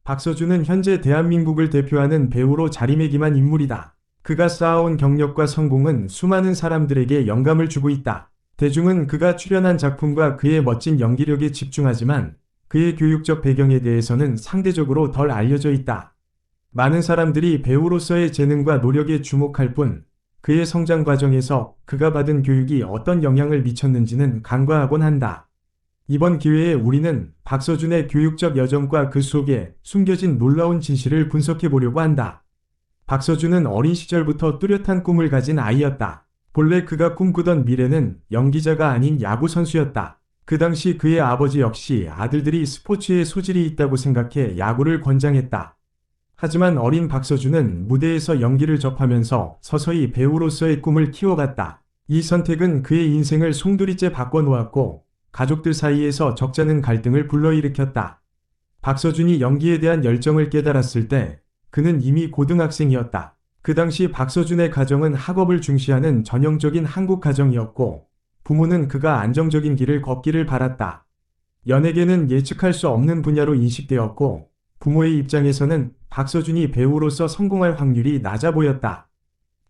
박서준은 현재 대한민국을 대표하는 배우로 자리매김한 인물이다. 그가 쌓아온 경력과 성공은 수많은 사람들에게 영감을 주고 있다. 대중은 그가 출연한 작품과 그의 멋진 연기력에 집중하지만 그의 교육적 배경에 대해서는 상대적으로 덜 알려져 있다. 많은 사람들이 배우로서의 재능과 노력에 주목할 뿐 그의 성장 과정에서 그가 받은 교육이 어떤 영향을 미쳤는지는 간과하곤 한다. 이번 기회에 우리는 박서준의 교육적 여정과 그 속에 숨겨진 놀라운 진실을 분석해 보려고 한다. 박서준은 어린 시절부터 뚜렷한 꿈을 가진 아이였다. 본래 그가 꿈꾸던 미래는 연기자가 아닌 야구 선수였다. 그 당시 그의 아버지 역시 아들들이 스포츠에 소질이 있다고 생각해 야구를 권장했다. 하지만 어린 박서준은 무대에서 연기를 접하면서 서서히 배우로서의 꿈을 키워갔다. 이 선택은 그의 인생을 송두리째 바꿔놓았고 가족들 사이에서 적잖은 갈등을 불러일으켰다. 박서준이 연기에 대한 열정을 깨달았을 때 그는 이미 고등학생이었다. 그 당시 박서준의 가정은 학업을 중시하는 전형적인 한국 가정이었고 부모는 그가 안정적인 길을 걷기를 바랐다. 연예계는 예측할 수 없는 분야로 인식되었고 부모의 입장에서는 박서준이 배우로서 성공할 확률이 낮아 보였다.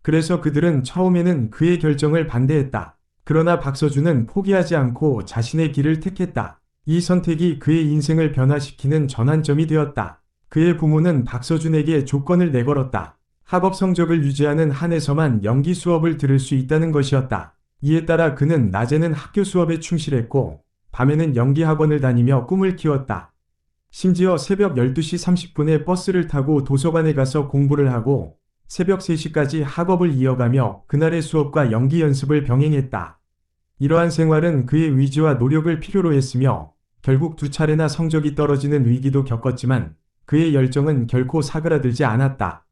그래서 그들은 처음에는 그의 결정을 반대했다. 그러나 박서준은 포기하지 않고 자신의 길을 택했다. 이 선택이 그의 인생을 변화시키는 전환점이 되었다. 그의 부모는 박서준에게 조건을 내걸었다. 학업 성적을 유지하는 한에서만 연기 수업을 들을 수 있다는 것이었다. 이에 따라 그는 낮에는 학교 수업에 충실했고 밤에는 연기 학원을 다니며 꿈을 키웠다. 심지어 새벽 12시 30분에 버스를 타고 도서관에 가서 공부를 하고 새벽 3시까지 학업을 이어가며 그날의 수업과 연기 연습을 병행했다. 이러한 생활은 그의 의지와 노력을 필요로 했으며 결국 2차례나 성적이 떨어지는 위기도 겪었지만 그의 열정은 결코 사그라들지 않았다.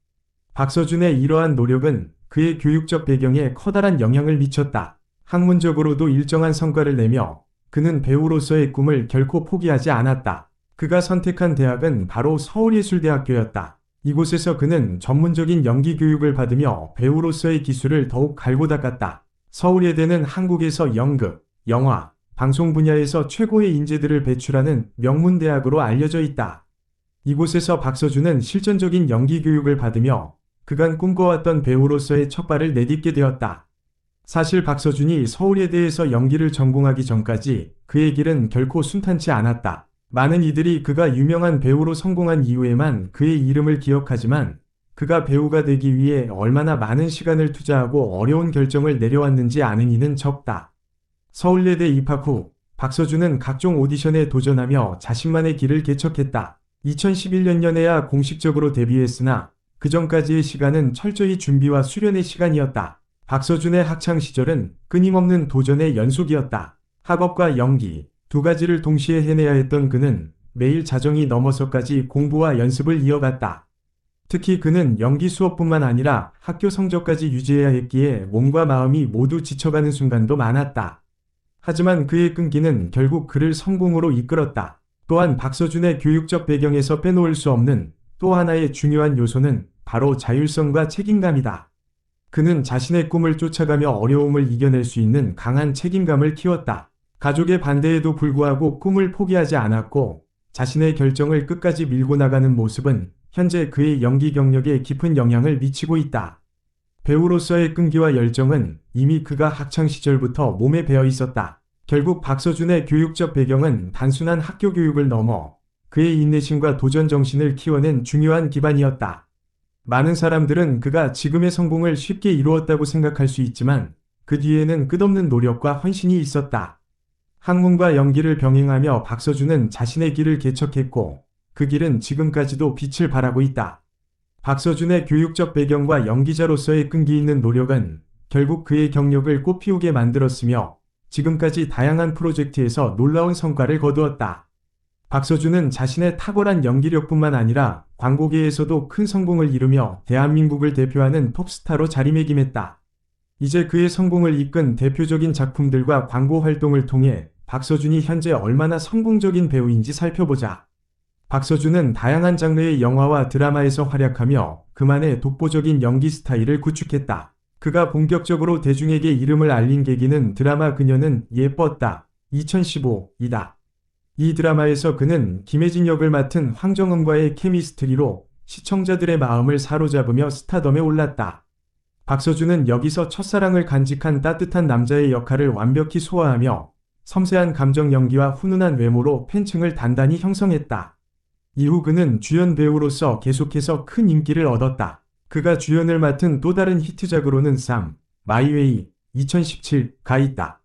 박서준의 이러한 노력은 그의 교육적 배경에 커다란 영향을 미쳤다. 학문적으로도 일정한 성과를 내며 그는 배우로서의 꿈을 결코 포기하지 않았다. 그가 선택한 대학은 바로 서울예술대학교였다. 이곳에서 그는 전문적인 연기 교육을 받으며 배우로서의 기술을 더욱 갈고 닦았다. 서울예대는 한국에서 연극, 영화, 방송 분야에서 최고의 인재들을 배출하는 명문대학으로 알려져 있다. 이곳에서 박서준은 실전적인 연기 교육을 받으며 그간 꿈꿔왔던 배우로서의 첫 발을 내딛게 되었다. 사실 박서준이 서울예대에서 연기를 전공하기 전까지 그의 길은 결코 순탄치 않았다. 많은 이들이 그가 유명한 배우로 성공한 이후에만 그의 이름을 기억하지만 그가 배우가 되기 위해 얼마나 많은 시간을 투자하고 어려운 결정을 내려왔는지 아는 이는 적다. 서울예대 입학 후 박서준은 각종 오디션에 도전하며 자신만의 길을 개척했다. 2011년에야 공식적으로 데뷔했으나 그 전까지의 시간은 철저히 준비와 수련의 시간이었다. 박서준의 학창시절은 끊임없는 도전의 연속이었다. 학업과 연기, 두 가지를 동시에 해내야 했던 그는 매일 자정이 넘어서까지 공부와 연습을 이어갔다. 특히 그는 연기 수업뿐만 아니라 학교 성적까지 유지해야 했기에 몸과 마음이 모두 지쳐가는 순간도 많았다. 하지만 그의 끈기는 결국 그를 성공으로 이끌었다. 또한 박서준의 교육적 배경에서 빼놓을 수 없는 또 하나의 중요한 요소는 바로 자율성과 책임감이다. 그는 자신의 꿈을 쫓아가며 어려움을 이겨낼 수 있는 강한 책임감을 키웠다. 가족의 반대에도 불구하고 꿈을 포기하지 않았고 자신의 결정을 끝까지 밀고 나가는 모습은 현재 그의 연기 경력에 깊은 영향을 미치고 있다. 배우로서의 끈기와 열정은 이미 그가 학창시절부터 몸에 배어 있었다. 결국 박서준의 교육적 배경은 단순한 학교 교육을 넘어 그의 인내심과 도전 정신을 키워낸 중요한 기반이었다. 많은 사람들은 그가 지금의 성공을 쉽게 이루었다고 생각할 수 있지만 그 뒤에는 끝없는 노력과 헌신이 있었다. 학문과 연기를 병행하며 박서준은 자신의 길을 개척했고 그 길은 지금까지도 빛을 발하고 있다. 박서준의 교육적 배경과 연기자로서의 끈기 있는 노력은 결국 그의 경력을 꽃피우게 만들었으며 지금까지 다양한 프로젝트에서 놀라운 성과를 거두었다. 박서준은 자신의 탁월한 연기력뿐만 아니라 광고계에서도 큰 성공을 이루며 대한민국을 대표하는 톱스타로 자리매김했다. 이제 그의 성공을 이끈 대표적인 작품들과 광고 활동을 통해 박서준이 현재 얼마나 성공적인 배우인지 살펴보자. 박서준은 다양한 장르의 영화와 드라마에서 활약하며 그만의 독보적인 연기 스타일을 구축했다. 그가 본격적으로 대중에게 이름을 알린 계기는 드라마 그녀는 예뻤다 2015이다. 이 드라마에서 그는 김혜진 역을 맡은 황정음과의 케미스트리로 시청자들의 마음을 사로잡으며 스타덤에 올랐다. 박서준은 여기서 첫사랑을 간직한 따뜻한 남자의 역할을 완벽히 소화하며 섬세한 감정 연기와 훈훈한 외모로 팬층을 단단히 형성했다. 이후 그는 주연 배우로서 계속해서 큰 인기를 얻었다. 그가 주연을 맡은 또 다른 히트작으로는 쌈, 마이웨이, 2017가 있다.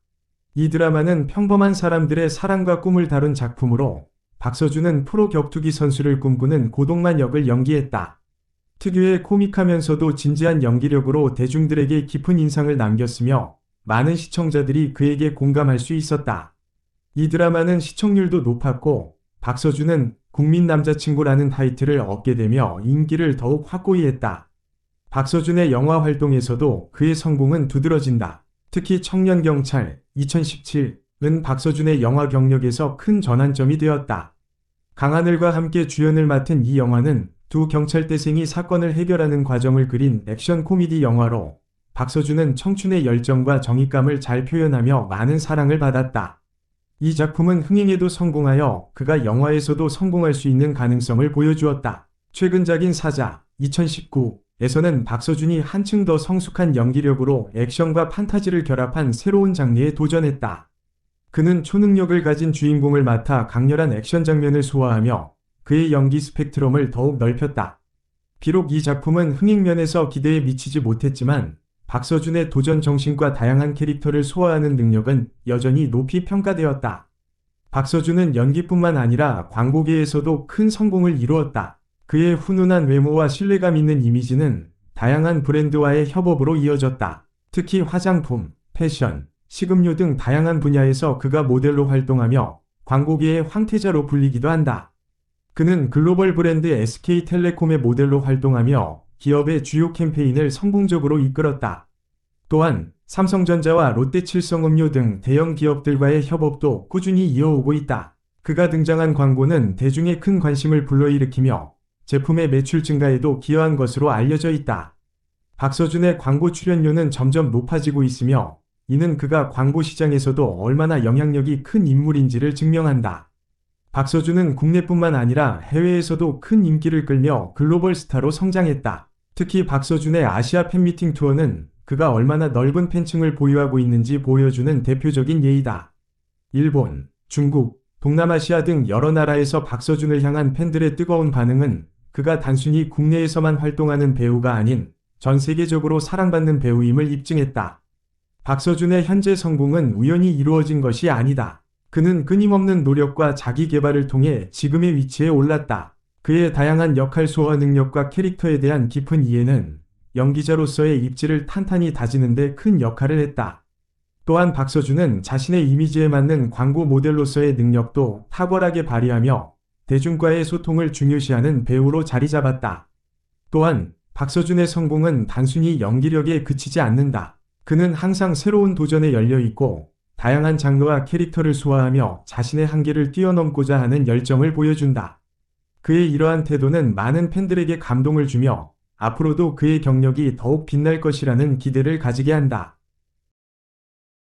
이 드라마는 평범한 사람들의 사랑과 꿈을 다룬 작품으로 박서준은 프로 격투기 선수를 꿈꾸는 고동만 역을 연기했다. 특유의 코믹하면서도 진지한 연기력으로 대중들에게 깊은 인상을 남겼으며 많은 시청자들이 그에게 공감할 수 있었다. 이 드라마는 시청률도 높았고 박서준은 국민 남자친구라는 타이틀을 얻게 되며 인기를 더욱 확고히 했다. 박서준의 영화 활동에서도 그의 성공은 두드러진다. 특히 청년경찰 2017은 박서준의 영화 경력에서 큰 전환점이 되었다. 강하늘과 함께 주연을 맡은 이 영화는 두 경찰대생이 사건을 해결하는 과정을 그린 액션 코미디 영화로 박서준은 청춘의 열정과 정의감을 잘 표현하며 많은 사랑을 받았다. 이 작품은 흥행에도 성공하여 그가 영화에서도 성공할 수 있는 가능성을 보여주었다. 최근작인 사자 2019에서는 박서준이 한층 더 성숙한 연기력으로 액션과 판타지를 결합한 새로운 장르에 도전했다. 그는 초능력을 가진 주인공을 맡아 강렬한 액션 장면을 소화하며 그의 연기 스펙트럼을 더욱 넓혔다. 비록 이 작품은 흥행면에서 기대에 미치지 못했지만 박서준의 도전 정신과 다양한 캐릭터를 소화하는 능력은 여전히 높이 평가되었다. 박서준은 연기뿐만 아니라 광고계에서도 큰 성공을 이루었다. 그의 훈훈한 외모와 신뢰감 있는 이미지는 다양한 브랜드와의 협업으로 이어졌다. 특히 화장품, 패션, 식음료 등 다양한 분야에서 그가 모델로 활동하며 광고계의 황태자로 불리기도 한다. 그는 글로벌 브랜드 SK텔레콤의 모델로 활동하며 기업의 주요 캠페인을 성공적으로 이끌었다. 또한 삼성전자와 롯데칠성음료 등 대형 기업들과의 협업도 꾸준히 이어오고 있다. 그가 등장한 광고는 대중의 큰 관심을 불러일으키며 제품의 매출 증가에도 기여한 것으로 알려져 있다. 박서준의 광고 출연료는 점점 높아지고 있으며 이는 그가 광고 시장에서도 얼마나 영향력이 큰 인물인지를 증명한다. 박서준은 국내뿐만 아니라 해외에서도 큰 인기를 끌며 글로벌 스타로 성장했다. 특히 박서준의 아시아 팬미팅 투어는 그가 얼마나 넓은 팬층을 보유하고 있는지 보여주는 대표적인 예이다. 일본, 중국, 동남아시아 등 여러 나라에서 박서준을 향한 팬들의 뜨거운 반응은 그가 단순히 국내에서만 활동하는 배우가 아닌 전 세계적으로 사랑받는 배우임을 입증했다. 박서준의 현재 성공은 우연히 이루어진 것이 아니다. 그는 끊임없는 노력과 자기 개발을 통해 지금의 위치에 올랐다. 그의 다양한 역할 소화 능력과 캐릭터에 대한 깊은 이해는 연기자로서의 입지를 탄탄히 다지는 데 큰 역할을 했다. 또한 박서준은 자신의 이미지에 맞는 광고 모델로서의 능력도 탁월하게 발휘하며 대중과의 소통을 중요시하는 배우로 자리 잡았다. 또한 박서준의 성공은 단순히 연기력에 그치지 않는다. 그는 항상 새로운 도전에 열려 있고 다양한 장르와 캐릭터를 소화하며 자신의 한계를 뛰어넘고자 하는 열정을 보여준다. 그의 이러한 태도는 많은 팬들에게 감동을 주며 앞으로도 그의 경력이 더욱 빛날 것이라는 기대를 가지게 한다.